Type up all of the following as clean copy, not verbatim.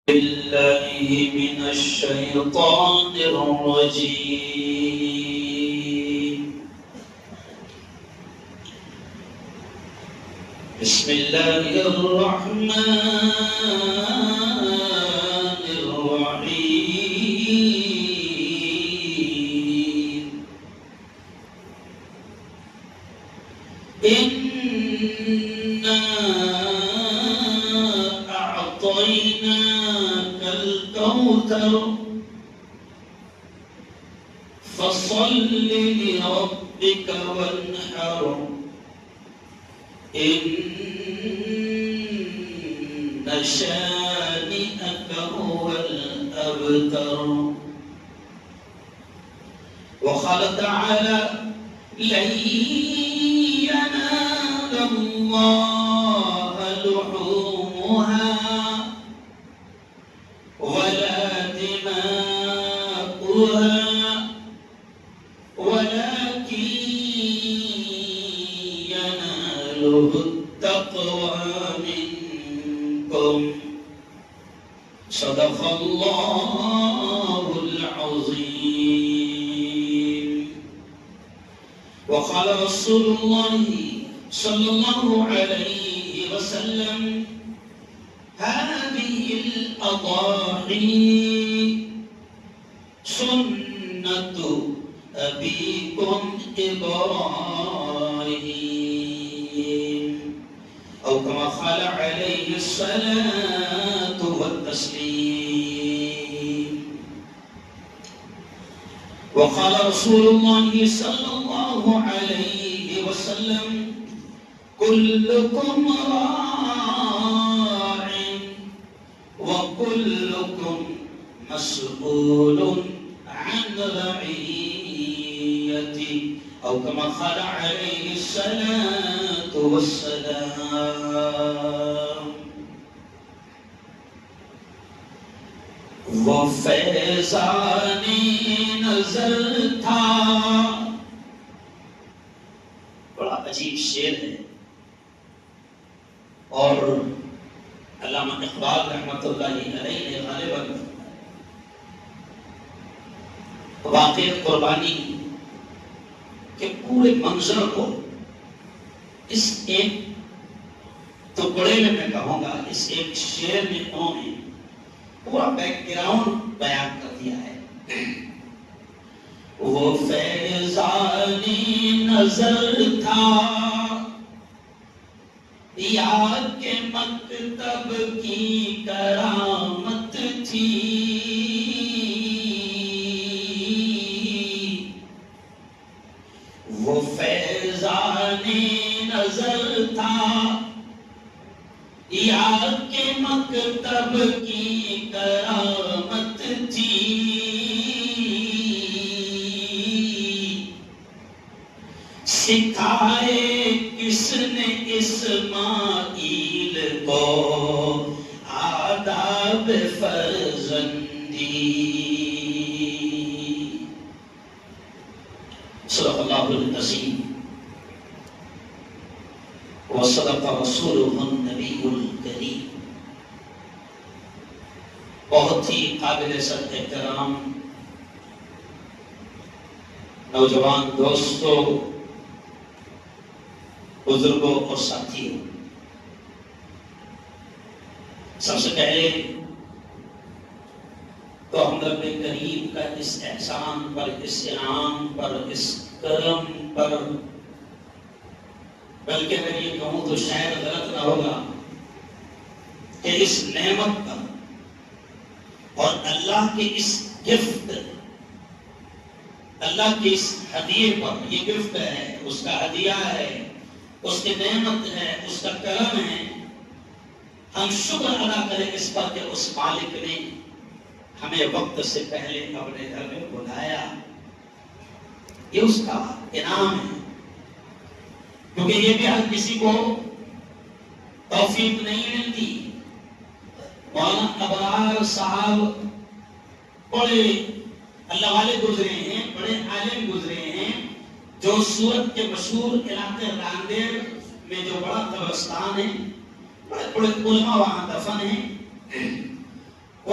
بالله من الشيطان الرجيم. بسم الله الرحمن الرحيم. إنا أعطيناك الكوثر فصل لربك وانحر إن شانئك هو الأبتر. وقال تعالى: لن ينال الله لحومها ولا دماؤها ولكن يناله التقوى منكم. صدق الله العظيم. وقال رسول الله صلى الله عليه وسلم: هذه الأضاحي سنة أبيكم إبراهيم، أو كما قال عليه الصلاة والتسليم. وقال رسول الله صلى الله عليه وسلم: كلكم راع وكلكم مسؤول عن رعيته، أو كما قال عليه الصلاة والسلام. وہ فیضان نظر تھا. بڑا عجیب شعر ہے، اور علامہ اقبال رحمۃ اللہ علیہ نے غالباً واقع قربانی کے پورے منظر کو اس ایک ٹکڑے میں کہوں گا، اس ایک شعر میں انہوں نے پورا بیک گراؤنڈ بیان کر دیا ہے. وہ فیضانی نظر تھا یاد کے مکتب کی کرامت تھی. وہ فیضانی نظر تھا یاد کے مکتب کی کرامت تھی. سکھائے کس نے اسماعیل کو آداب فرزندی. صدق اللہ العظیم وصدق رسولہ النبی الکریم. بہت ہی قابل صد احترام نوجوان دوستوں، بزرگوں اور ساتھیوں، سب سے پہلے تو ہم رب کریم کا اس احسان پر، اس انعام پر، اس کرم پر، بلکہ اگر یہ کہوں تو شاید غلط نہ ہوگا کہ اس نعمت پر اور اللہ کے اس گفٹ، اللہ کے اس ہدیے پر، یہ گفٹ ہے، اس کا ہدیہ ہے، اس کی نعمت ہے، اس کا کرم ہے، ہم شکر ادا کریں اس پر کہ اس مالک نے ہمیں وقت سے پہلے اپنے گھر میں بلایا. یہ اس کا انعام ہے، کیونکہ یہ بھی ہر کسی کو توفیق نہیں ملتی. مولانا ابرار صاحب بڑے اللہ والے گزرے ہیں، بڑے عالم گزرے ہیں، جو سورت کے مشہور علاقے راندیر میں جو بڑا قبرستان ہے، بڑے بڑے علماء وہاں دفن ہیں.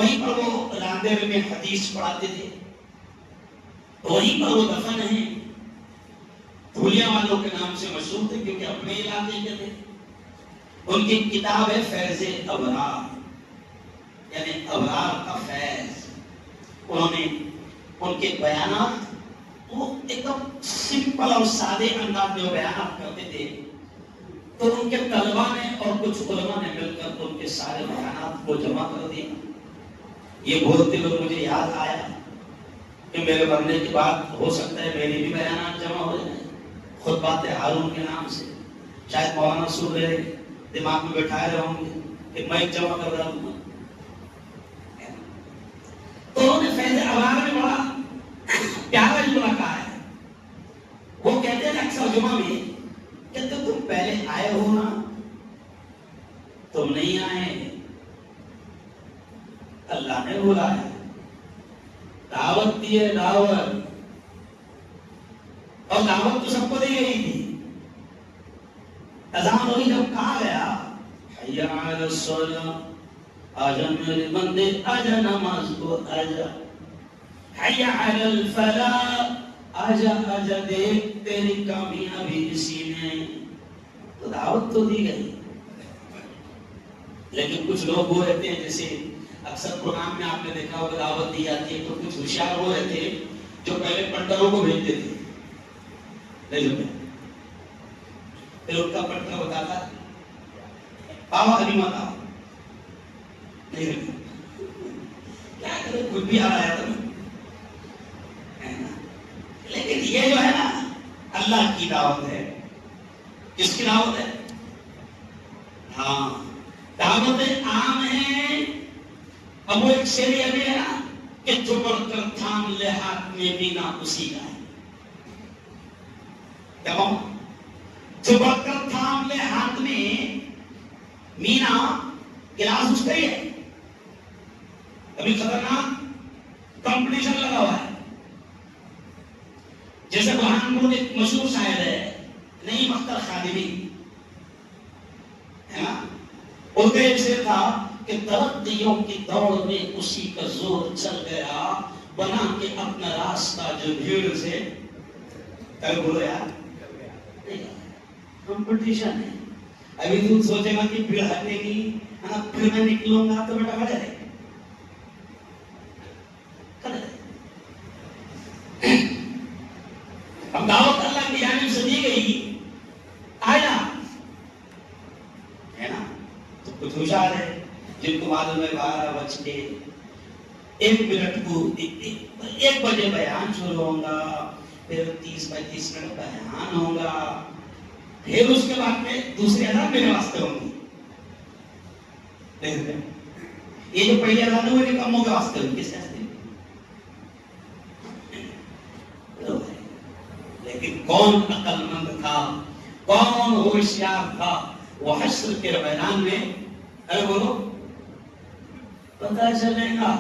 وہیں پر وہ راندیر میں حدیث پڑھاتے تھے، وہیں پر وہ دفن ہیں، دھولیا والوں کے نام سے مشہور تھے کیونکہ اپنے علاقے کے تھے۔ ان کی کتاب ہے فیض ابرار، یعنی ابرار کا فیض۔ انہوں نے ان کے بیانات وہ ایک دم سمپل اور سادے انداز میں بیانات کرتے تھے، تو ان کے طلبہ نے اور کچھ علماء نے مل کر ان کے سارے بیانات کو جمع کر دیا۔ یہ بولتے ہوئے مجھے یاد آیا کہ میرے مرنے کے بعد ہو سکتا ہے میری بھی بیانات جمع ہو جائیں، خطبات ہارون کے نام سے، شاید مولانا سن رہے دماغ میں بٹھائے رہے ہوں گے کہ میں جمع کر رہا ہوں۔ تو انہوں نے فیض ابرار میں بڑا پیارا جملہ کہا ہے۔ وہ کہتے ہیں اکثر جمعہ میں کہ تم پہلے آئے ہو نا، تم نہیں آئے، اللہ نے بلایا، دعوت دی ہے، دعوت، اور دعوت تو سب کو دی گئی تھی۔ اذان ہوئی جب کہا گیا حی علی الصلاۃ، آجا میرے بندے آجا نماز کو آجا، حی علی الفلاح، آجا آجا دیکھ تیری کامیابی اسی میں۔ تو دعوت تو دی گئی، لیکن کچھ لوگ وہ رہتے ہیں، جیسے اکثر پروگرام میں آپ نے دیکھا ہوگا دعوت دی جاتی ہے تو کچھ ہوشیار وہ رہتے ہیں جو پہلے پنڈروں کو بھیجتے تھے، پھر ان کا پنڈر بتاتا پاوا ابھی مت آؤ، کیا کرے کچھ بھی آ رہا ہے تمہیں۔ لیکن یہ جو ہے نا اللہ کی دعوت ہے۔ کس کی دعوت ہے؟ ہاں، دعوت عام ہے۔ اب وہ ایک شعر یہ بھی ہے نا کہ جو بڑھ کر تھام لے ہاتھ میں مینا اسی کا ہے۔ جو بڑھ کر تھام لے ہاتھ میں مینا، گلاس اس کا ہی ہے۔ ابھی خطرناک کمپٹیشن لگا ہوا ہے۔ جیسے برہانپور میں ایک مشہور شاعر ہے نعیم اختر خادمی، ہے نا، ان کا ایک شعر تھا کہ ترقیوں کی دوڑ میں اسی کا زور چل گیا، بنا کے اپنا راستہ جو بھیڑ سے کل بولو یار کمپٹیشن ہے۔ ابھی تم سوچے گا کہ بھیڑ ہٹے گی، پھر میں نکلوں گا تو بیٹا بجا رہے اب دعوت اللہ کی جانب سے دی گئی، آیا ہے نا، تو کچھ ہوشیار ہے جن کو معلوم ہے 12:01 کو 1 بجے بیان شروع ہوگا، پھر 30-35 منٹ بیان ہوگا، پھر اس کے بعد میں دوسری اذان میرے واسطے ہوگی۔ یہ جو پہلی اذان ہے وہ نکموں کے واسطے ہوگی، کس واسطے؟ لیکن کون عقل مند تھا، کون ہوشیار تھا، وہ حشر کے میدان میں ارے بولو پتہ چلے گا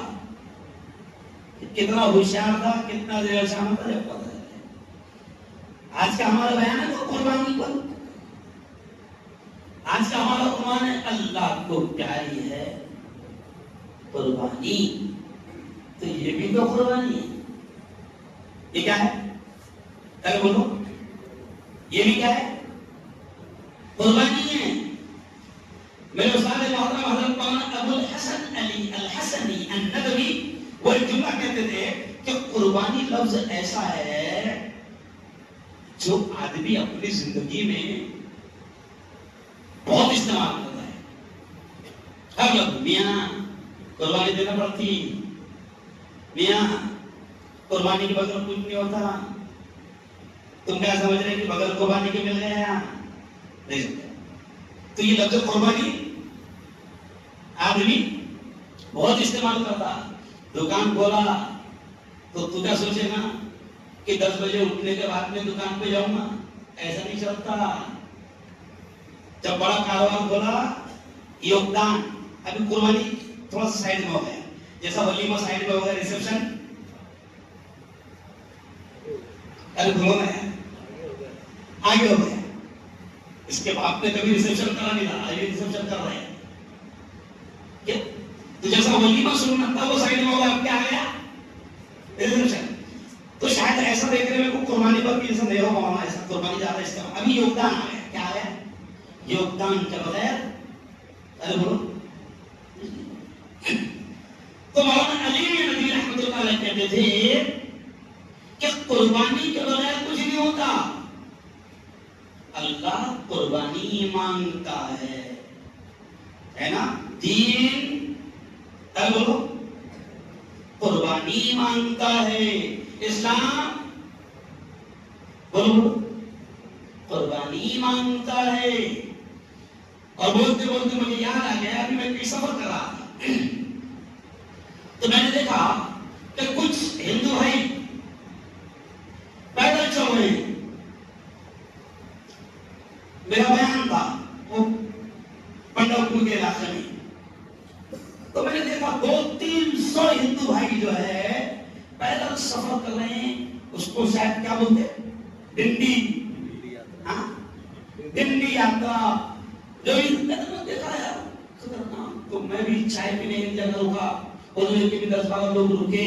کہ کتنا ہوشیار تھا، کتنا دیر شام تھا، جب پتہ چلے۔ آج کا ہمارا بیان ہے وہ قربانی پر، آج کا ہمارا عنوان ہے اللہ کو پیاری ہے قربانی۔ تو یہ بھی تو قربانی ہے۔ یہ کیا ہے؟ ارے بولو یہ بھی کیا ہے؟ قربانی ہے۔ میرے استاد محترم حضرت مولانا ابو الحسن علی الحسنی الندوی وہ ایک جملہ کہتے تھے کہ قربانی لفظ ایسا ہے جو آدمی اپنی زندگی میں بہت استعمال کرتا ہے۔ ہر لفظ میاں قربانی دینا پڑتی، میاں قربانی کے بغیر کچھ نہیں ہوتا، تم کیا سمجھ رہے کہ بغیر قربانی کے مل گئے ہیں؟ نہیں۔ تو یہ لفظ قربانی آدمی بہت استعمال کرتا۔ دکان کھولا تو تو کیا سوچے گا کہ 10 بجے اٹھنے کے بعد میں دکان پہ جاؤں گا، ایسا نہیں چلتا۔ جب بڑا کاروبار کھولا، یوگدان، ابھی قربانی تھوڑا سا سائڈ میں ہو گیا، جیسا ولیمہ سائڈ میں ہو گیا، ریسپشن ارے بولو نا آگے ہو گیا۔ اس کے باپ نے کبھی ریسپشن کرا نہیں تھا، آج ریسپشن کر رہے ہیں۔ تو جیسا جیسا ولیمہ سننا تھا وہ سائڈ میں ہو گیا، اب کیا آ گیا؟ تو شاید ایسا دیکھنے میں کوئی قربانی پر بھی ایسا نہیں ہو مولانا، ایسا قربانی زیادہ اس کا ابھی یوگدان آ گیا. کیا آ گیا؟ یوگدان کے بغیر. ارے بولو. تو مولانا علی ندوی رحمۃ اللہ علیہ کہتے تھے کہ قربانی کے بغیر کچھ نہیں ہوتا. اللہ قربانی مانگتا ہے نا. دین ارے بولو قربانی مانگتا ہے. اسلام بولو قربانی مانگتا ہے. اور بولتے بولتے مجھے یاد آ گیا کہ میں کوئی سفر کر رہا تھا تو میں نے دیکھا کہ کچھ ہندو بھائی پیدل چل رہے ہیں. میرا بیان تھا وہ پنڈرپور کے علاقے میں، تو میں نے دیکھا 200-300 ہندو بھائی جو ہے پیدل سفر کر رہے ہیں. اس کو شاید کیا بولتے ڈنڈی، ہاں ڈنڈی یاترا. جو دیکھا ہے تو میں بھی چائے پینے ایک جگہ رکا، اور کے بھی 10-12 لوگ رکے.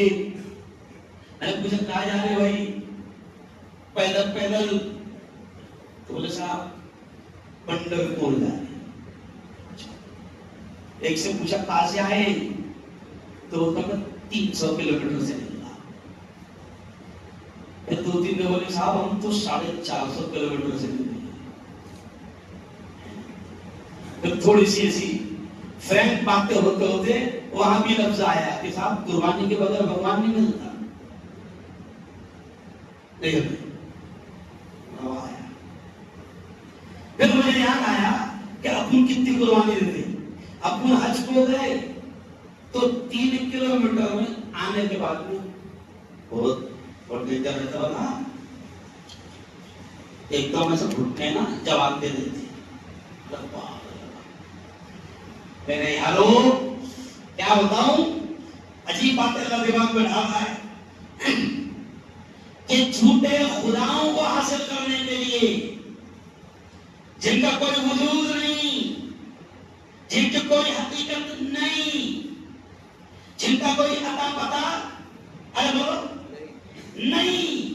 میں نے پوچھا کہاں جا رہے بھائی؟ پیدل پیدل. تو بولے صاحب پنڈرپور جا رہے. ایک سے پوچھا کہاں سے آئے؟ تو وہ کہا 300 کلومیٹر سے نکلا. پھر 2-3 نے بولے صاحب ہم تو 450 کلومیٹر سے نکلے. پھر تھوڑی سی ایسی فرینک باتیں ہوتے ہوتے وہاں بھی لفظ آیا کہ صاحب قربانی کے بغیر بھگوان نہیں ملتا. پھر مجھے یاد آیا کہ اپن کتنی قربانی دیتے. اپن حج کو گئے تو 3 کلومیٹر میں آنے کے بعد میں بہت ڈینجر رہتا نا. ایک دم ایسا گھٹنے نا جواب دے دیتے. میں نے ہلو کیا بتاؤں، عجیب بات اللہ دماغ میں ڈالتا ہے کہ جھوٹے خداؤں کو حاصل کرنے کے لیے جن کا کوئی وجود نہیں، جن کی کوئی حقیقت نہیں، جن کا کوئی عطا پتا ارے بولو نہیں،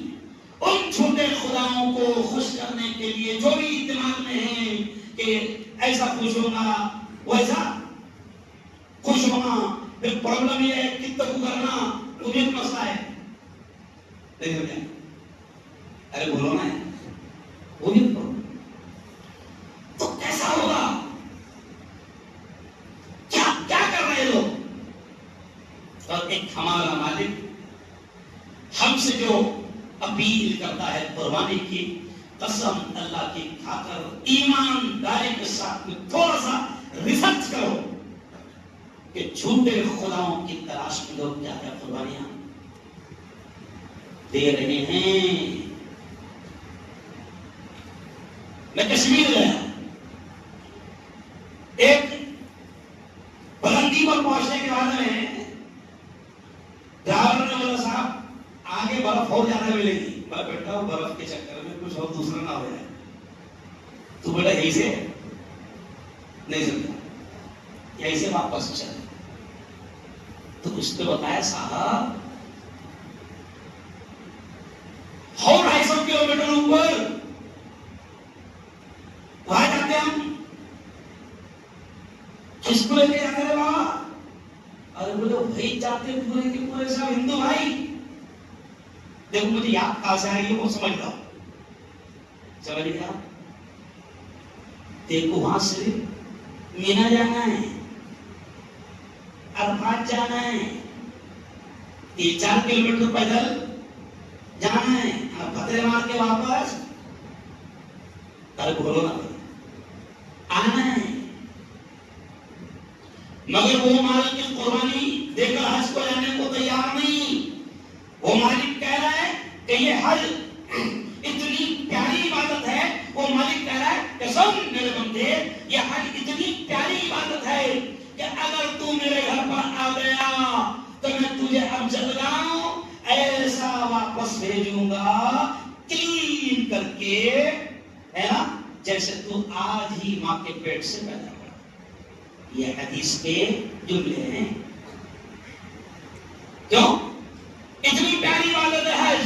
ان جھوٹے خداؤں کو خوش کرنے کے لیے جو بھی دماغ میں ہے کہ ایسا خوش ہوگا ویسا خوش ہونا. پھر پرابلم یہ ہے کتنے کو کرنا وہ بھی ایک مسئلہ ہے. دیکھو کیا ارے بولو نا وہ بھی تو کیسا ہوگا؟ کیا کیا کر رہے لوگ؟ اور ایک ہمارا مالک ہم سے جو اپیل کرتا ہے قربانی کی، قسم اللہ کی کھا کر ایمانداری کے ساتھ میں تھوڑا سا ریسرچ کرو کہ جھوٹے خداؤں کی تلاش میں لوگ کیا کیا قربانیاں دے رہے ہیں. میں کشمیر گیا، ایک بلندی پر پہنچنے کے بعد میں ڈرائیور نے بولا صاحب آگے برف اور زیادہ ملے گی. میں بیٹھا ہوں برف کے چکر میں کچھ اور دوسرا نہ ہو جائے. تو بیٹا یہی سے نہیں سمجھا، یہی سے واپس چلے. تو اس نے بتایا صاحب 250 کلومیٹر اوپر وہاں جاتے ہم کس کو لے کے جاتے ہیں وہاں؟ ارے بولے بھائی جاتے پورے کے پورے سب ہندو بھائی. دیکھو مجھے یاد کہاں سے آ رہی ہے وہ سمجھ لو. سمجھ گیا؟ دیکھو وہاں سے مینا جانا ہے، عرفات جانا ہے، 3-4 کلومیٹر پیدل جانا ہے، پتھرے مار کے واپس ارے بولو نا آنا ہے. مگر وہ مالک کی قربانی دے کر حج کو جانے کو تیار نہیں. وہ مالک کہہ رہا ہے کہ یہ حج اتنی پیاری عبادت ہے. وہ مالک کہہ رہا ہے کہ سن میرے بندے یہ حج اتنی پیاری عبادت ہے کہ اگر تو میرے گھر پر آ گیا تو میں تجھے اب جلگاؤں ایسا واپس بھیجوں گا کلین کر کے، ہے نا، جیسے تو آج ہی ماں کے پیٹ سے پیدا ہوا. یہ حدیث کے جملے ہیں. کیوں؟ اتنی پیاری عبادت ہے حج.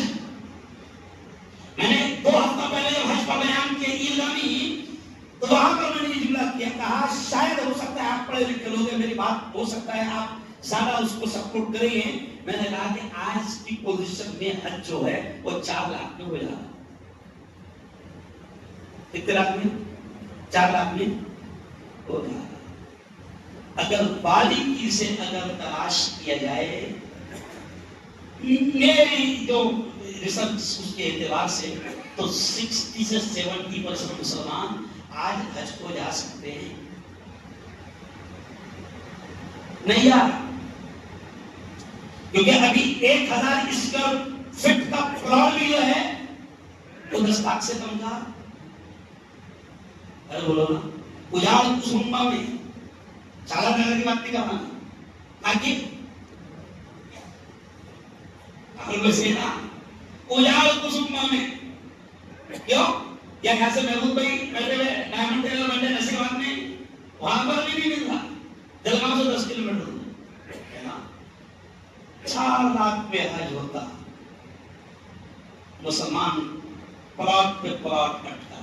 میں نے 2 ہفتہ پہلے جب حج کا بیان کیا عیدگاہ میں، تو وہاں پر میں نے یہ جملہ کیا، کہا شاید ہو سکتا ہے آپ پڑھے لکھے لوگ ہیں، میری بات ہو سکتا ہے آپ زیادہ اس کو سپورٹ کریں گے. میں نے کہا کہ آج کی پوزیشن میں حج جو ہے وہ 4 لاکھ میں ہو جا رہا ہے. کتنے لاکھ میں؟ 4 لاکھ میں ہو جا رہا ہے. اگر باریکی سے اگر تلاش کیا جائے، میری جو ریسرچ اس کے اعتبار سے، تو 60 سے 70% مسلمان آج حج کو جا سکتے ہیں. نہیں یار، کیونکہ ابھی 1000 اسکوائر فٹ کا پلاٹ بھی جو ہے وہ 10 لاکھ سے کم کا. ارے بولو نا، اجاڑ کسمبا میں 4 لاکھ کی بات نہیں کرنا تاکہ اجاڑ کسمبا میں کیوں؟ یا یہاں سے محبوب بھائی بیٹھے ہوئے ڈائمنڈ ٹیلر بیٹھے نصیبات میں، وہاں پر بھی نہیں ملتا. جلگاؤں سے 10 کلومیٹر ہے نا. 4 لاکھ میں حج ہوتا، مسلمان پلاٹ پہ پلاٹ کٹتا،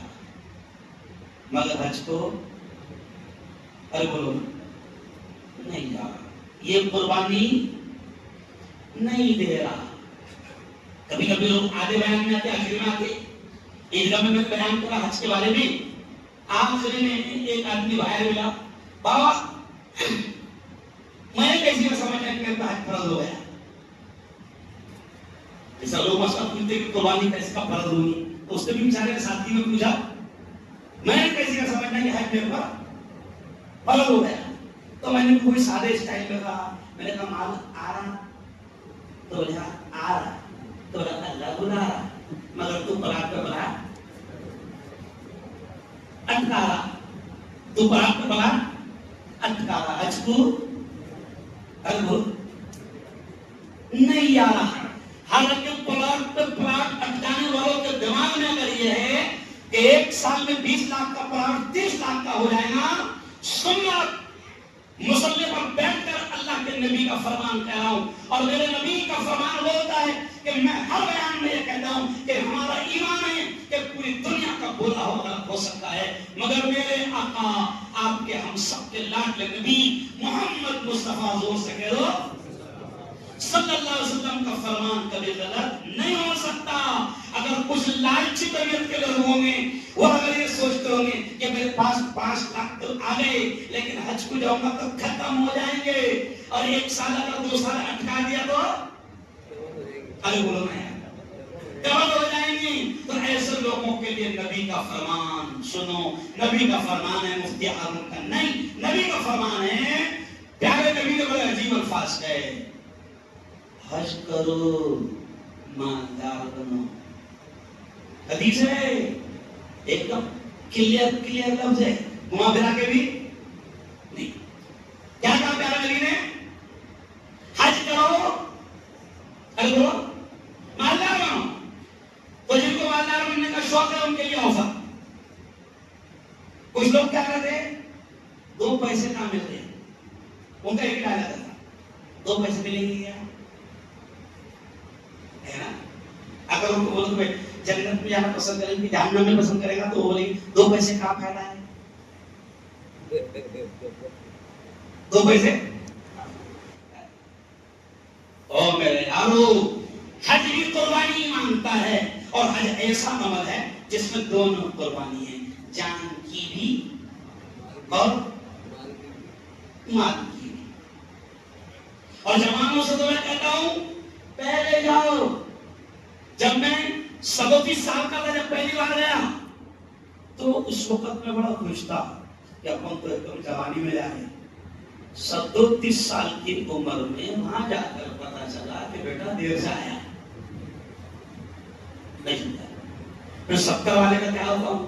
مگر حج کو ارے بولو نہیں جا رہا. یہ قربانی نہیں دے رہا. کبھی کبھی لوگ آدھے بیان میں آتے، آخری میں آتے. عیدگاہ میں میں بیان کرا حج کے بارے میں، آخری میں ایک آدمی باہر ملا، بابا میں کیسی نہ سمجھا کہ میرے حج فرض ہو گیا. ایسا لوگ مسئلہ پوچھتے کہ قربانی کیسے کا فرض ہوگی، تو اس نے بھی بیچارے ساتھی میں پوچھا میں کیسی نہ سمجھنا کہ حج میرے پر فرض ہو گیا. تو میں نے کوئی سادے اسٹائل میں کہا، میں نے کہا مال آ رہا، تو بولے آ رہا، تو اللہ بلا رہا، مگر تو پلاٹ پہ بلا اٹکا رہا، تو پلاٹ پہ بلا اٹکا رہا. حج کو نہیں آ رہا. حالانکہ پلاٹ پہ پلاٹ اٹکانے والوں کے دماغ میں اگر یہ ہے کہ 1 سال میں 20 لاکھ کا پلاٹ 30 لاکھ کا ہو جائے گا، سنت مصلی پر بیٹھ کر اللہ کے نبی کا فرمان کہہ رہا ہوں. اور میرے نبی کا فرمان وہ ہوتا ہے کہ میں ہر بیان میں یہ کہتا ہوں کہ ہمارا ایمان ہے کہ پوری دنیا کا برا ہو سکتا ہے، مگر میرے آقا آپ کے ہم سب کے لاڈلے نبی محمد مصطفیٰ زور سے کہہ دو صلی اللہ علیہ وسلم کا فرمان کبھی غلط نہیں ہو سکتا. اگر کچھ لالچی طبیعت کے لوگ ہوں گے، وہ اگر یہ سوچتے ہوں گے کہ میرے پاس 5 لاکھ تو آ گئے، لیکن حج کو جاؤں گا تو ختم ہو جائیں گے، اور 1 سال اگر 2 سال اٹکا دیا تو ارے بولو میں ڈبل ہو جائیں گی. تو ایسے لوگوں کے لیے نبی کا فرمان سنو. نبی کا فرمان ہے، مفتی ہارون کا نہیں. نبی کا فرمان ہے، پیارے نبی نے بڑے عجیب الفاظ کہے، حج کرو مالدار بنو. حدیث ہے، ایک دم کلیئر لفظ ہے، گھما پھرا کے بھی نہیں. کیا کہا پیارے نبی نے؟ حج کرو، ارے کرو مالدار بنو. تو جن کو مالدار بننے کا شوق ہے ان کے لیے آفر. کچھ لوگ کیا کرتے ہیں، 2 پیسے نہ ملتے، ان کا ایک ڈالا تھا 2 پیسے ملیں گے کیا ہے نا. اگر ان کو بولو کہ جنت میں جانا پسند کریں گے، جہنم میں پسند کرے گا، تو بولیں گے 2 پیسے کا فائدہ ہے. 2 پیسے او میرے یارو، حج بھی قربانی مانگتا ہے، اور حج ایسا عمل ہے جس میں دونوں قربانی ہے، جان کی بھی اور مال کی بھی. اور جوانوں سے تو میں کہتا ہوں پہلے جاؤ. جب میں 37 سال کا تھا، جب پہلی بار گیا تو اس وقت میں بڑا خوش تھا کہ اپن تو ایک دم جوانی میں جائیں. 37 سال کی عمر میں وہاں جا کر پتا چلا کہ بیٹا دیر سے آیا نہیں سمجھا. پھر 70 والے کا کیا ہوتا ہوں،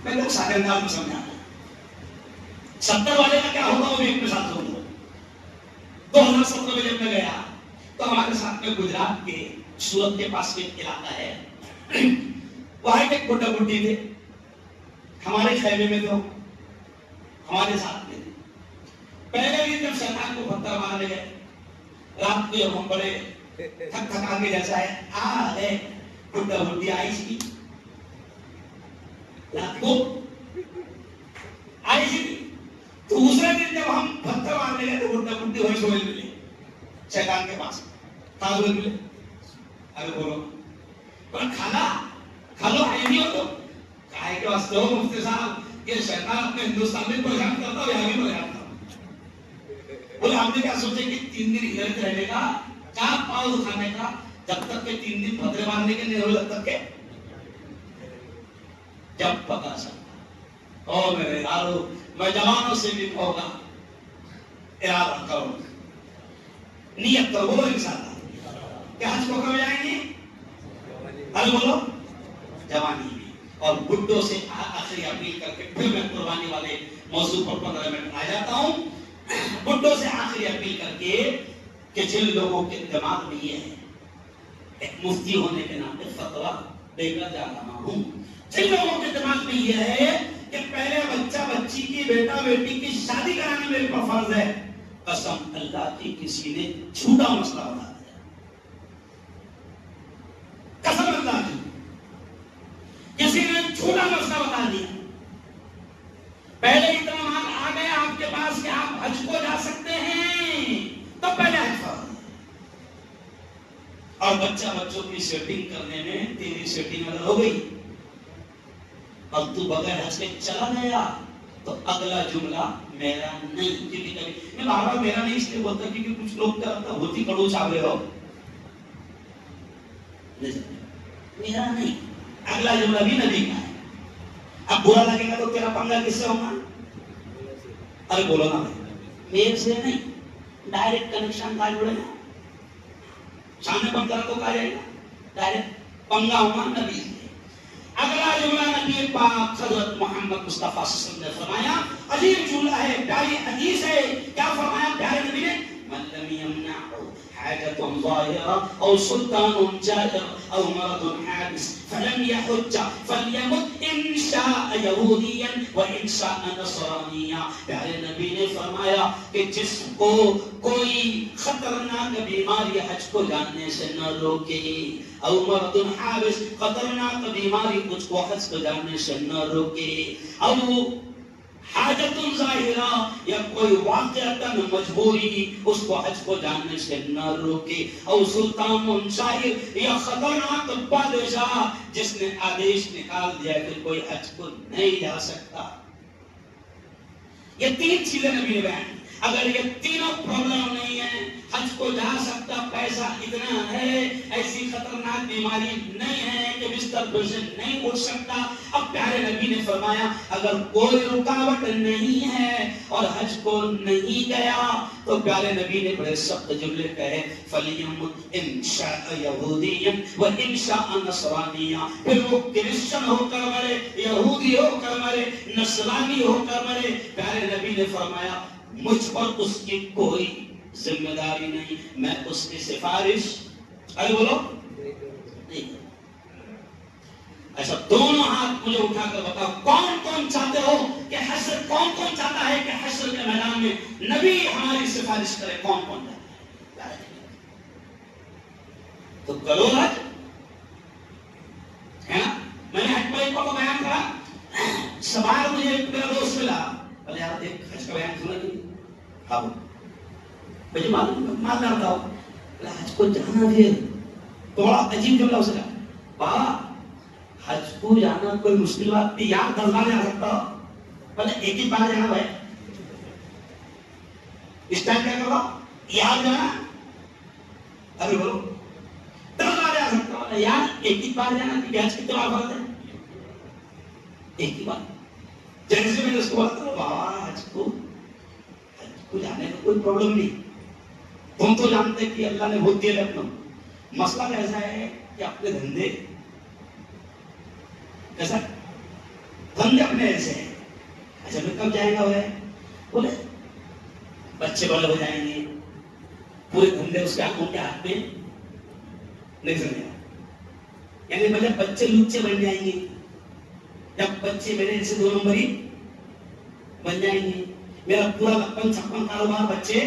میں لوگ سارے انداز میں سمجھا. 70 والے کا کیا ہوتا ہوں ایک مثال سن لو. 2017 میں جب میں گیا تو ہمارے ساتھ میں گجرات کے سورت کے پاس میں ایک علاقہ ہے، وہاں ایک بڈھا بڈھی تھے، ہمارے خیمے میں تو ہمارے ساتھ میں. پہلے بھی جب شیطان کو پتھر مارنے گئے رات کو جب ہم بڑے تھک تھکا کے جیسا ہے بڈھا بڈھی آئی سی رات کو آئی سی دوسرے دن جب ہم پتھر مارنے گئے تو بڈھا بڈھی وہی سوئے ملے شیطان کے پاس کہاں سوئے ملے ارے بولو کھالو آئی نہیں ہو تو کھائے کے واسطے ہو مفتی صاحب یہ شیطان اپنے ہندوستان میں پریشان کرتا ہو یہاں بھی پریشان کرتا بولے ہم نے کیا سوچے کہ 3 دن ادھر رہنے کا 4 پاؤ کھانے کا جب تک کہ 3 دن پتھرے مارنے کے نہیں ہو جب تک کہ جب پتا سکتا او میرے یارو میں جوانوں سے بھی کہوں گا ارادہ کرو نیت کرو بولو انشاءاللہ کہ حج کو کب جائیں گے ارے بولو جوانی میں اور بڈھوں سے آخری اپیل کر کے پھر میں قربانی والے موضوع پر 15 منٹ آ جاتا ہوں بڈھوں سے آخری اپیل کر کے کہ جن لوگوں کے دماغ میں یہ ہے ایک مفتی ہونے کے نام پہ فتویٰ دے کر جا رہا ہوں جن لوگوں کے دماغ میں یہ ہے کہ پہلے بچہ بچی کی بیٹا بیٹی کی شادی کرانا میرے پر فرض ہے قسم اللہ کی کسی نے چھوٹا مسئلہ بتا دیا قسم اللہ کی کسی نے چھوٹا مسئلہ بتا دیا پہلے اتنا مال آ گیا آپ کے پاس کہ آپ حج کو جا سکتے ہیں تو پہلے حج فرض اور بچوں کی سیٹنگ کرنے میں تیری سیٹنگ اگر ہو گئی اور تو بغیر حج کے چلا گیا تو اگلا جملہ میرا نہیں کیونکہ کبھی میں بار بار میرا نہیں اس لیے بولتا کیونکہ کچھ لوگ کیا ہوتا ہوتی کڑو چاولے ہو میرا نہیں اگلا جملہ بھی نبی کا ہے اب برا لگے گا تو تیرا پنگا کس سے ہوگا ارے بولو نا میرے سے نہیں ڈائریکٹ کنیکشن کا جڑے گا سامنے پنگا تو کہا جائے گا ڈائریکٹ پنگا ہوگا نبی سے اگلا جملہ نبی پاک حضرت محمد مصطفیٰ صلی اللہ علیہ وسلم نے فرمایا عجیب جملہ ہے پیاری حدیث ہے کیا فرمایا پیارے نبی نے من لم يمنع حاجة ظاهرة أو سلطان جائر أو مرض حادث فلم يحج فليمت إن شاء يهوديا وإن شاء نصرانيا پیارے نبی نے فرمایا کہ جس کو کوئی خطرناک بیماری حج کو جانے سے نہ روکے او مرض حادث خطرناک بیماری کچھ کو حج کو جانے سے نہ روکے او حاجت ظاہرہ یا کوئی واقعتاً مجبوری اس کو حج کو جانے سے نہ روکے او سلطان شاہر یا خطرناک بادشاہ جس نے آدیش نکال دیا کہ کوئی حج کو نہیں جا سکتا یہ 3 چیزیں نبی نے بیان اگر یہ تینوں پرابلم نہیں ہے حج کو جا سکتا پیسہ اتنا ہے ایسی خطرناک بیماری نہیں ہے کہ بستر پر سے نہیں اٹھ سکتا اب پیارے نبی نے فرمایا اگر کوئی رکاوٹ نہیں ہے اور حج کو نہیں گیا تو پیارے نبی نے بڑے سخت جملے کہے فَلْيَمُتْ إِنْ شَاءَ يَهُودِيًّا وَإِنْ شَاءَ نَصْرَانِيًّا پھر وہ کرسچن ہو کر مرے یہودی ہو کر مرے نصرانی ہو کر مرے پیارے نبی نے فرمایا مجھ پر اس کی کوئی ذمہ داری نہیں میں اس کی سفارش ارے بولو نہیں ایسا دونوں ہاتھ مجھے اٹھا کر بتاؤ کون کون چاہتے ہو کہ حشر کون کون چاہتا ہے کہ حشر کے میدان میں نبی ہماری سفارش کرے کون کون چاہتا ہے تو کرو حج ہے نا میں نے حج پر کو بیان کرا سوال مجھے میرا دوست ملا بھلے آپ ایک حج کا بیان سنا نہیں اب مجھے ماننا بتاؤ حج کو جانا پھر تو بڑا عجیب جملہ اسے کہا بابا حج کو جانا کوئی مشکل بات نہیں یار 10 بار جا سکتا ہو پہلے ایک ہی بار جانا بھائی اس ٹائم کیا کرو یار جانا ابھی بولو 10 بار جا سکتا ہو یار ایک ہی بار جانا کہ حج کتنے بار فرض ہے ایک ہی بار جیسے میں نے اس کو بولا بابا حج کو جانے کا کوئی پرابلم نہیں تم تو جانتے کہ اللہ نے بہت دیا اپنا مسئلہ کیسا ہے کہ اپنے دھندے کیسا دھندے اپنے ایسے ہیں اچھا پھر کب جائے گا وہ بولے بچے بڑے ہو جائیں گے پورے دھندے اس کے ان کے ہاتھ میں نہیں سمجھے یعنی جب بچے لچے بن جائیں گے جب بچے میرے جیسے 2 نمبری بن جائیں گے میرا پورا 56 کاروبار بچے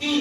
3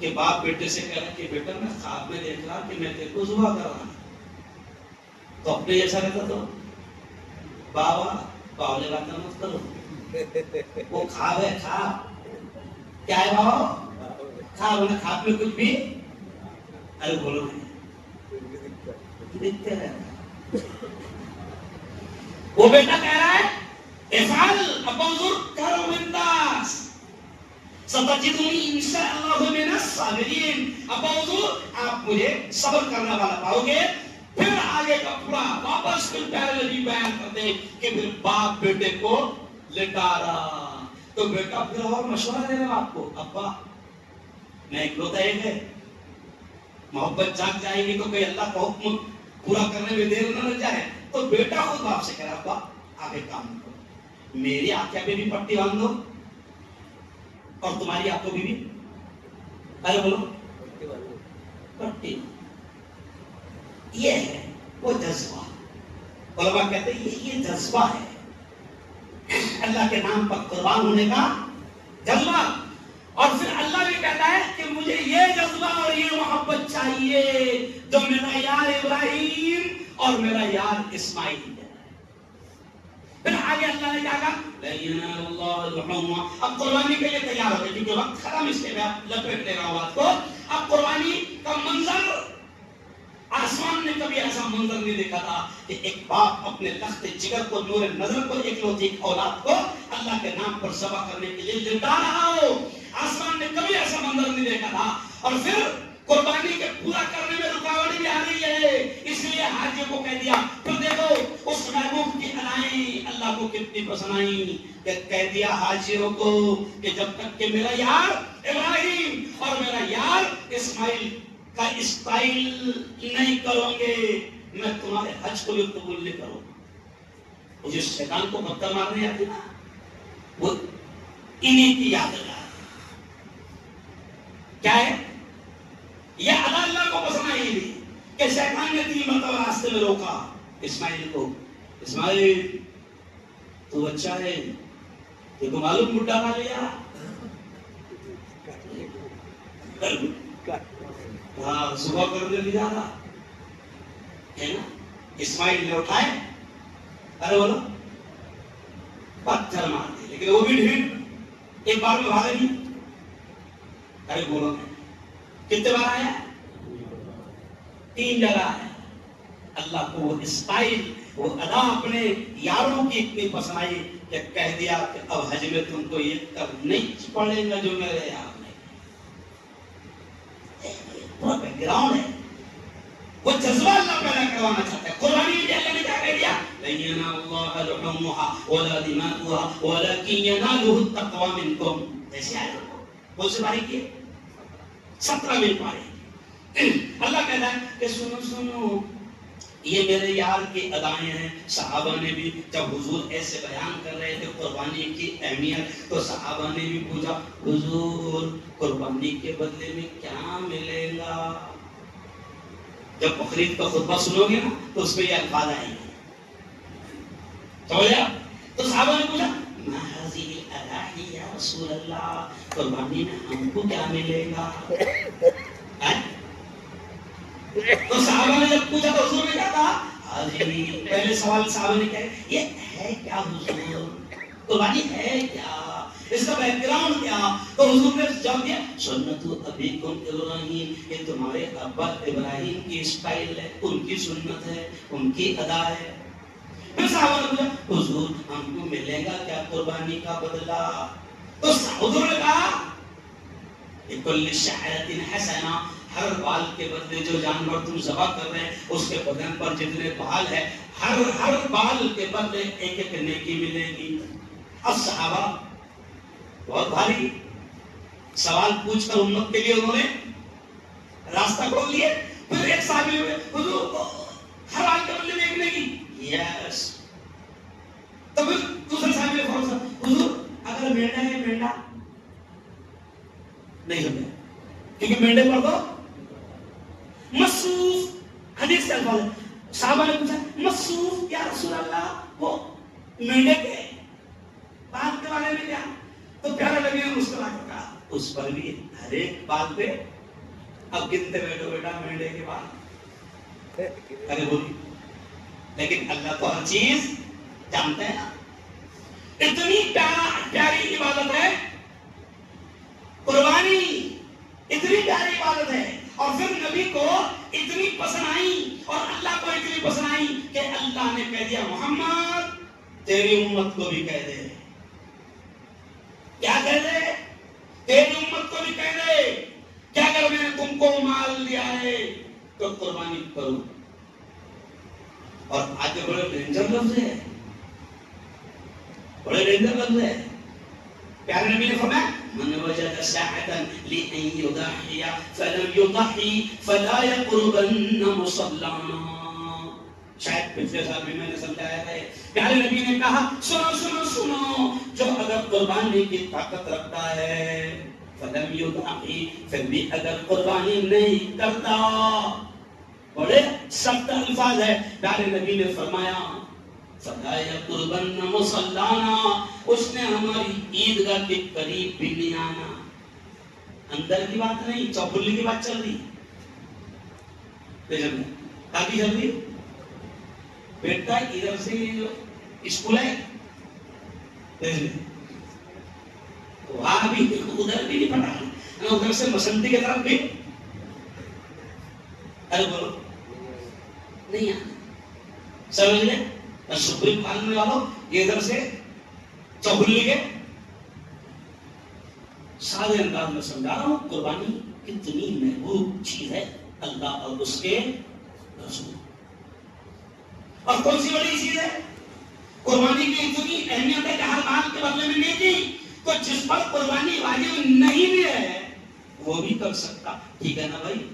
کہ باپ بیٹے سے کہہ رہا کہ بیٹا میں خواب میں دیکھ رہا کہ میں تیرے کو ذبح کر رہا ہوں، تو اپنے جیسا رہتا تو بابا باولے باتیں مت کرو، وہ خواب ہے، خواب کیا ہے بابا؟ خواب ہے، خواب میں کچھ بھی ارے بولو نہیں دکھتے رہتا۔ وہ بیٹا کہہ رہا ہے افعل ابا حضور کرو بنداس ستجدنی انشاءاللہ من الصابرین، ابا حضور آپ مجھے صبر کرنے والا پاؤ گے۔ پھر آگے کا پورا واپس پھر پہلے نبی بیان کرتے ہیں کہ پھر باپ بیٹے کو لٹا رہا، تو بیٹا پھر اور مشورہ دے رہا آپ کو، ابا میں اکلوتا ایک ہے، محبت جاگ جائے گی تو کوئی اللہ کا حکم پورا کرنے میں دیر نہ لگ جائے، تو بیٹا خود باپ سے کہہ رہا ابا آگے کام کرو، میری آنکھیں پہ بھی پٹی باندھ دو اور تمہاری آنکھوں بھی ارے بولو پٹی۔ یہ ہے وہ جذبہ، علماء کہتے ہیں یہ جذبہ ہے اللہ کے نام پر قربان ہونے کا جذبہ۔ اور پھر اللہ بھی کہتا ہے کہ مجھے یہ جذبہ اور یہ محبت چاہیے جو میرا یار ابراہیم اور میرا یار اسماعیل ہے۔ پھر آگے اللہ نے کہا لا ينال الله لحومها، اب قربانی کے لیے تیار ہو گئے کیونکہ وقت ختم، اس لیے میں لپیٹ لے رہا ہوں بات کو۔ اب قربانی کا منظر، آسمان نے کبھی ایسا منظر نہیں دیکھا تھا کہ ایک باپ اپنے لخت جگر کو، نور نظر کو، اکلوتی اولاد کو اللہ کے نام پر ذبح کرنے کے لیے لٹا رہا ہو۔ آسمان نے کبھی ایسا منظر نہیں دیکھا تھا۔ اور پھر قربانی کے پورا کرنے میں رکاوٹ بھی آ رہی ہے، اس لیے حاجی کو کہہ دیا۔ پھر دیکھو اس محبوب کی ادائیں اللہ کو کتنی پسند آئیں کہ کہہ دیا حاجیوں کو کہ جب تک کہ میرا یار ابراہیم اور میرا یار اسماعیل کا اسٹائل نہیں کرو گے میں تمہارے حج کو بھی قبول نہیں کروں گا۔ وہ جو شیطان کو پتھر مارنے آتے نا وہ انہیں کی یاد ہے۔ کیا ہے یہ ادا اللہ کو پسند آئی تھی کہ شیطان نے 3 مرتبہ راستے میں روکا اسماعیل کو، اسماعیل تو اچھا ہے تو معلوم بڈھا نہ لیا، ہاں صبح کرنے لے جا رہا ہے نا۔ اسماعیل نے اٹھائے، ارے بولو پتھر مار دے، لیکن وہ بھی ڈھیٹ ایک بار میں بھاگا نہیں۔ ارے بولو کتنے بار آیا؟ 3 جگہ آیا۔ اللہ کو وہ اسٹائل، وہ ادا اپنے یاروں کی اتنی پسند آئی کہ کہہ دیا کہ اب حج میں تم کو یہ کب نہیں پڑے گا جو میرے یار نے۔ پورا بیک گراؤنڈ ہے، وہ جذبہ اللہ پیدا کروانا چاہتا ہے۔ قربانی بھی اللہ نے کیا کہہ دیا؟ لَن يَنَالَ اللَّهَ لُحُومُهَا وَلَا دِمَاؤُهَا وَلَكِنْ يَنَالُهُ التَّقْوَىٰ مِنكُمْ۔ ایسے آئے کون سی باری کی؟ 17ویں پاری۔ اللہ کہتا ہے کہ سنو سنو یہ میرے یار کی ادائیں ہیں۔ صحابہ نے بھی جب حضور ایسے بیان کر رہے تھے قربانی کی اہمیت تو صحابہ نے بھی پوچھا حضور قربانی کے بدلے میں کیا ملے گا؟ جب بقرعید کا خطبہ سنو گے نا تو اس میں یہ الفاظ آئیں گے، سمجھا؟ تو صحابہ نے پوچھا ما هذه الاضاحی یا رسول اللہ، قربانی میں ہم کو کیا ملے گا؟ تو صحابہ نے جب پوچھا تو حضور نے کہا تھا، پہلے سوال صحابہ نے کہا یہ ہے کیا حضور، قربانی ہے کیا، اس کا بیک گراؤنڈ کیا؟ تو حضور نے جواب دیا سنت ابیکم ابراہیم، یہ تمہارے ابا ابراہیم کی اسٹائل ہے، ان کی سنت ہے، ان کی ادا ہے۔ پھر صحابہ نے پوچھا حضور ہم کو ملے گا کیا قربانی کا بدلہ؟ تو حضور نے کہا لِكُلِّ شَعْرَةٍ حَسَنَةٍ، ہر بال کے بدلے جو جانور تم ذبح کر رہے ہیں اس کے بدن پر جتنے بال ہیں ہر بال کے بدلے ایک ایک نیکی ملے گی۔ اب صحابہ بہت بھاری سوال پوچھ کر امت کے لیے انہوں نے راستہ کھول لیے۔ پھر ایک صحابی ہوئے حضور کو ہر بال کے بدلے میں ایک نیکی، یس۔ تو پھر دوسرے صحابی نے فوراً حضور اگر مینڈا ہے مینڈا نہیں ہوتا کیونکہ مینڈے پر تو مصروف حدیث سے الفاظ ہے۔ صحابہ نے پوچھا مصروف یا رسول اللہ، وہ مینڈے کے بات کے بارے میں کیا؟ تو پیارا نبی نے مسکرا کر کہا اس پر بھی ہر ایک بات پہ اب گنتے بیٹھو بیٹا مہینے کے بعد، ارے بولی، لیکن اللہ تو ہر چیز جانتے ہیں نا. اتنی پیاری عبادت ہے قربانی، اتنی پیاری عبادت ہے، اور پھر نبی کو اتنی پسند آئی اور اللہ کو اتنی پسند آئی کہ اللہ نے کہہ دیا محمد تیری امت کو بھی کہہ دے. کیا کہہ دے؟ تیری امت کو بھی کہہ دے کہ اگر میں نے تم کو مال دیا ہے تو قربانی کرو. اور آگے بڑے ڈینجر لفظ ہے، بڑے ڈینجر لفظ ہے. پیارے نبی نے فرمایا من وجد ساعة لأن يضحي فلم يضحي فلا يقربن مصلانا. شاید پچھلے سال بھی میں نے سمجھایا ہے. پیارے نبی نے کہا سنو سنو سنو، جو اگر قربانی کی طاقت رکھتا ہے فلم يضحي، پھر بھی اگر قربانی نہیں کرتا. بڑے سخت الفاظ ہے. پیارے نبی نے فرمایا فلا يقربن مصلانا، اس نے ہماری عیدگاہ کے قریب بھی نہیں آنا. اندر کی بات نہیں، چوپلی کی بات چل رہی. تاکہ چل رہی بیٹا ادھر سے جو اسکول ہے وہاں بھی ادھر بھی نہیں پڑھا، ادھر سے مسنتی کی طرف بھی ارے بولو نہیں آنا. سمجھ لیں سپریم پالنے والوں یہ ادھر سے چوپلی کے سادے انداز میں سمجھا رہا ہوں. قربانی کتنی محبوب چیز ہے اللہ اور اس کے رسول. اور کون سی بڑی چیز ہے؟ قربانی کی اتنی اہمیت ہے کہ ہر مال کے بدلے میں نہیں کی، تو جس پر قربانی واجب نہیں بھی ہے وہ بھی کر سکتا. ٹھیک ہے نا بھائی؟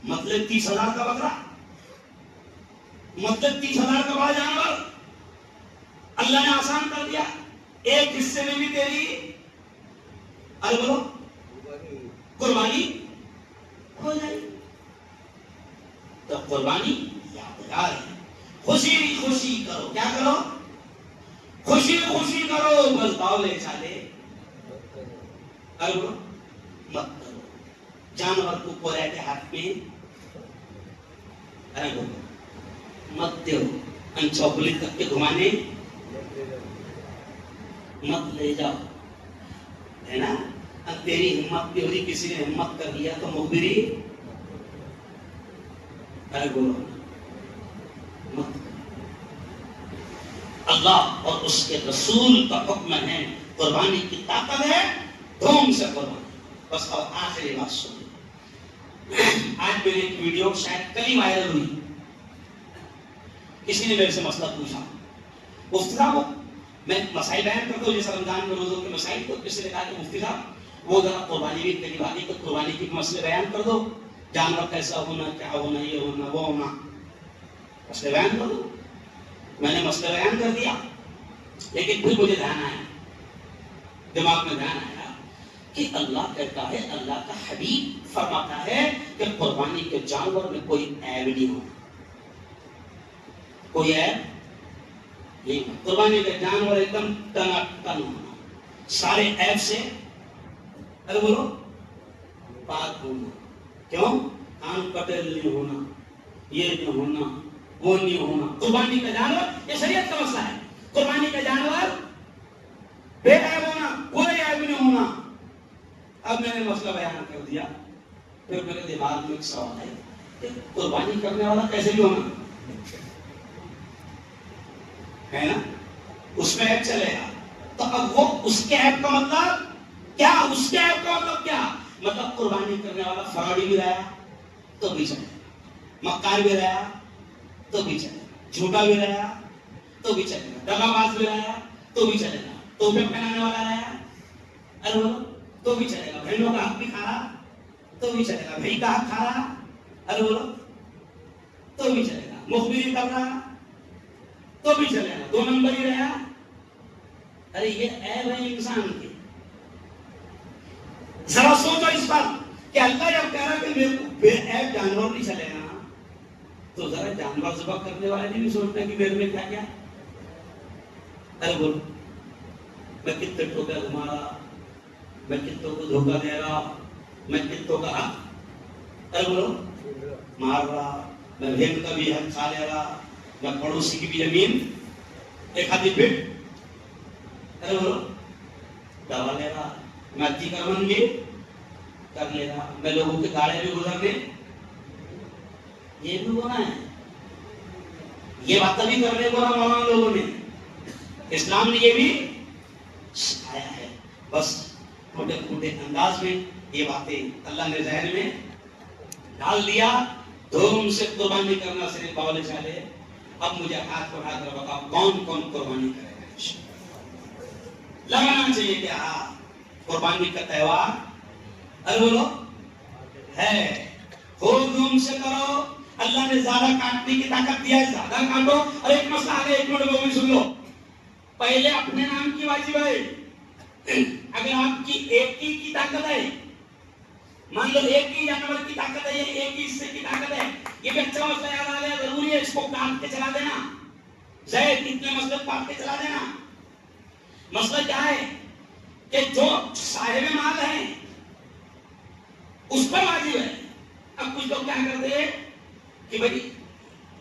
مطلب 30,000 کا بکرا، مطلب 30,000 کا بڑا جانور اللہ نے آسان کر دیا. ایک حصے میں بھی تیری ارے بولو قربانی ہو جائے. تو قربانی یادگار ہے. خوشی خوشی کرو. کیا کرو؟ خوشی خوشی کرو. بس باولے چالے ارے بولو مت کرو. جانور کو پورے کے ہاتھ میں ارے بولو مت دو. ان چوپلی تک کے گھمانے مت لے جاؤ، ہے نا. اب تیری ہمت کی ہوئی، کسی نے ہمت کر دیا تو مخبری ارے بولو مت. اللہ اور اس کے رسول کا حکم ہے، قربانی کی طاقت ہے، دھوم سے قربانی. بس اب آخری بات سنو. آج میں نے ایک ویڈیو شاید کل ہی وائرل ہوئی، کسی نے میرے سے مسئلہ پوچھا. مفتی صاحب میں مسائل بیان کرتا ہوں جیسے رمضان میں روزوں کے مسائل، تو کسی نے کہا کہ مفتی صاحب وہ ذرا قربانی بھی قریب آ گئی تو قربانی کے مسئلے بیان کر دو، جانور کیسا ہونا، کیا ہونا، یہ ہونا وہ ہونا، مسئلے بیان کر دو. میں نے مسئلہ بیان کر دیا، لیکن پھر مجھے دھیان آیا، دماغ میں دھیان آیا کہ اللہ کہتا ہے، اللہ کا حبیب فرماتا ہے کہ قربانی کے جانور میں کوئی عیب نہیں ہونا، کوئی عیب نہیں. قربانی کا جانور ایک دم ٹناٹن ہونا، سارے عیب سے ارے بولو پاک ہونا. کیوں؟ کان کٹل نہیں ہونا، یہ نہیں ہونا، وہ نہیں ہونا. قربانی کا جانور یہ شریعت کا مسئلہ ہے. قربانی کا جانور بے عیب ہونا، کوئی عیب نہیں ہونا. اب میں نے مسئلہ بیان کر دیا، پھر میرے دماغ میں ایک سوال ہے کہ قربانی کرنے والا کیسے بھی ہونا ہے نا، اس میں عیب چلے گا. تو اب وہ اس کے عیب کا مطلب کیا؟ اس کے عیب کا مطلب کیا؟ مطلب قربانی کرنے والا فراڈی بھی رہا تو بھی چلے گا، مکار بھی رہا تو بھی چلے گا، جھوٹا بھی رہا تو بھی چلے گا، دغا باز بھی رہا تو بھی چلے گا، ٹوپے پہنانے والا رہا ارے بولو تو بھی چلے گا، بہنوں کا حق بھی کھا رہا تو بھی چلے گا، بھائی کا حق کھا رہا ارے بولو تو بھی چلے گا، مخبری کر رہا تو بھی چلے گا، 2 نمبر ہی رہا. ارے یہ عیب ہے انسان کی. ذرا سوچو اس پر کہ اللہ جب کہہ رہا کہ میرے کو بے عیب جانور نہیں چلے گا، تو ذرا جانور ذبح کرنے والے نے بھی سوچنا کہ میرے میں کیا کیا. ارے بولو میں کتنے ٹھوکر گھما رہا، میں کتوں کو دھوکہ دے رہا، میں کتوں کا حق ارے بولو مار رہا، میں بھیڑ کا بھی حق کھا لے رہا، میں پڑوسی کی بھی زمین ایک آدھی پھٹ، ارے بولو دوا لے رہا، میں اچھی کرون گی کر لے رہا، میں لوگوں کے گاڑے بھی گزرنے، یہ بھی گناہ ہے، یہ باتیں بھی کرنے کو نہ مولانا لوگوں نے، اسلام نے یہ بھی سکھایا ہے۔ بس چھوٹے چھوٹے انداز میں یہ باتیں اللہ نے ذہن میں ڈال دیا، دھوم سے قربانی کرنا صرف باولے چالے۔ اب مجھے ہاتھ اٹھا کر بتاؤ کون کون قربانی کرے گا؟ لگانا چاہیے کہ ہاں قربانی کا تہوار ارے بولو ہے، خوب دھوم سے کرو۔ اللہ نے زیادہ کاٹنے کی طاقت دیا ہے، زیادہ کاٹو۔ اور ایک مسئلہ آگے، ایک منٹ میں سن لو، پہلے اپنے نام کی واجب ہے۔ اگر آپ کی ایک کی طاقت ہے، مان لو ایک ہی جانور کی طاقت ہے، یہ ایک ہی حصے کی طاقت ہے، یہ بھی اچھا مسئلہ یاد آ گیا، ضروری ہے اس کو کاٹ کے چلا دینا، زید اتنے مسئلے کاٹ کے چلا دینا۔ مسئلہ کیا ہے کہ جو صاحب مال ہے اس پر واجب ہے۔ اب کچھ لوگ کیا کرتے ہیں کہ بھائی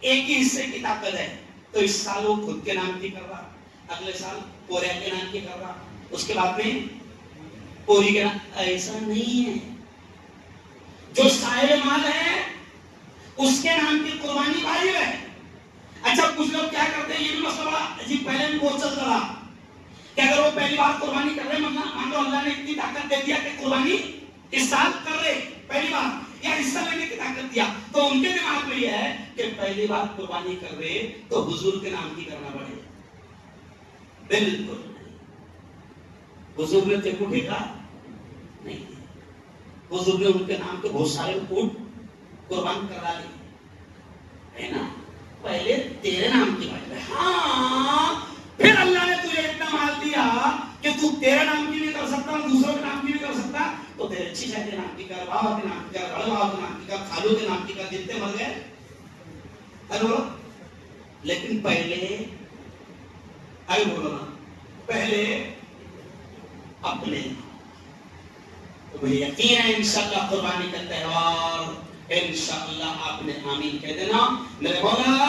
ایک ہی حصے کی طاقت ہے، تو اس سال وہ خود کے نام کی کر رہا، اگلے سال پورے کے نام کی کر رہا، اس کے بعد میں پوری کے نام۔ ایسا نہیں ہے، جو صاحب مال ہے اس کے نام کی قربانی واجب ہے۔ اچھا کچھ لوگ کیا کرتے ہیں، یہ بھی مسئلہ بڑا عجیب پہلے بھی بہت چل رہا کہ اگر وہ پہلی بار قربانی کر رہے، مان لو اللہ نے اتنی طاقت دے دیا کہ قربانی اس سال کر رہے پہلی بار، یا حصہ لینے کی طاقت دیا، تو ان کے دماغ میں یہ ہے کہ پہلی بار قربانی کر رہے تو حضور کے نام کی کرنا پڑے گا۔ بالکل حضور نے تیرے کو ٹھیکا نہیں، حضور نے ان کے نام کے بہت سارے اونٹ قربان کرا لی ہے نا، پہلے تیرے نام کی بات ہے۔ ہاں پھر اللہ نے تجھے اتنا مال دیا کہ تو تیرے نام کی بھی کر سکتا، دوسروں کے نام کی بھی کر سکتا، تو تیرے چیچا کے نام کی کر، بابا کے نام کی کر، بڑے بابا کے نام کی کر، خالو کے نام کی کر، جتنے مر گئے بولو۔ لیکن پہلے آئی بولو نا، پہلے اپنے یقین ہے انشاءاللہ قربانی کا تہوار انشاءاللہ آپ نے آمین کہہ دینا۔ میرے مولا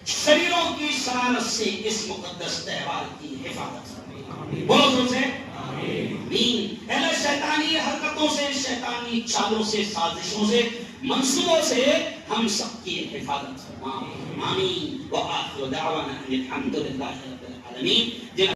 شریروں کی شرارت سے اس مقدس تہوار کی حفاظت فرمائے، بولو سن سے آمین۔ اہل شیطانی حرکتوں سے، شیطانی چالوں سے، سازشوں سے، منصوبوں سے ہم سب کی حفاظت فرما آمین۔ وآخر دعوانا الحمدللہ رب العالمین۔